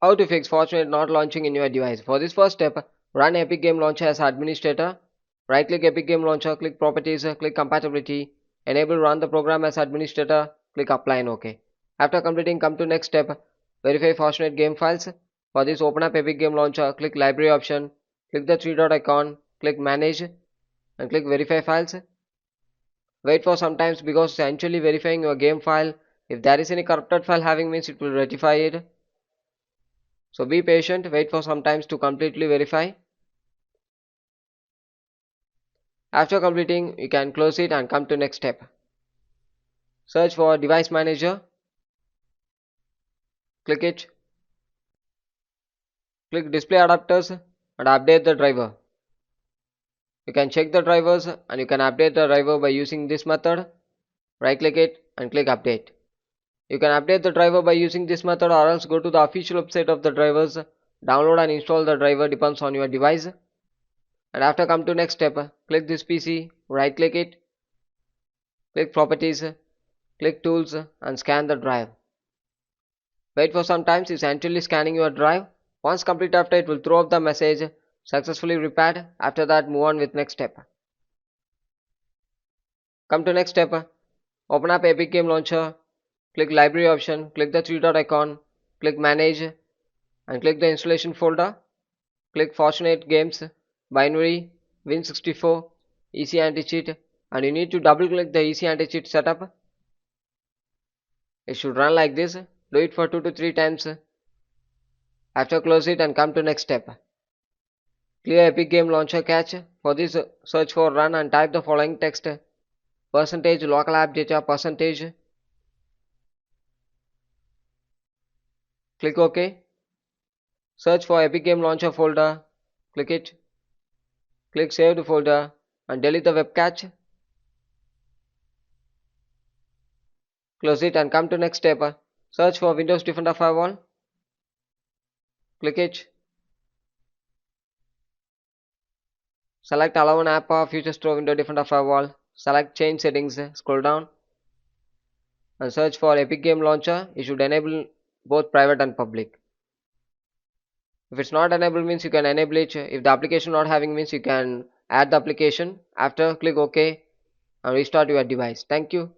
How to fix Fortnite not launching in your device. For this first step, run Epic Game Launcher as administrator. Right click Epic Game Launcher, click Properties, click Compatibility, enable run the program as administrator, click Apply and OK. After completing, come to next step, verify Fortnite game files. For this, open up Epic Game Launcher, click Library option, click the three dot icon, click Manage and click Verify Files. Wait for some time because it's actually verifying your game file. If there is any corrupted file having means it will rectify it. So be patient, wait for some time to completely verify. After completing, you can close it and come to next step. Search for device manager, click it, click display adapters and update the driver. You can check the drivers and you can update the driver by using this method. Right click it and click update. You can update the driver by using this method or else go to the official website of the drivers, download and install the driver depends on your device. And after come to next step, click this PC, right click it, click properties, click tools and scan the drive. Wait for some time, it's actually scanning your drive. Once complete after, it will throw up the message successfully repaired. After that, move on with next step. Come to next step, open up Epic Game Launcher, click library option, click the three dot icon, click manage and click the installation folder. Click Fortnite Games, Binary, Win64, EC Anti-Cheat and you need to double click the EC Anti-Cheat setup. It should run like this. Do it for 2 to 3 times. After close it and come to next step. Clear Epic Game Launcher cache. For this search for run and type the following text. Percentage local app data percentage. Click OK. Search for Epic Game Launcher folder. Click it. Click Save to folder and delete the web cache. Close it and come to next step. Search for Windows Defender Firewall. Click it. Select Allow an app or Future Store Windows Defender Firewall. Select Change Settings. Scroll down and search for Epic Game Launcher. You should enable both private and public. If it's not enabled means you can enable it. If the application not having means you can add the application. After click OK and restart your device. Thank you.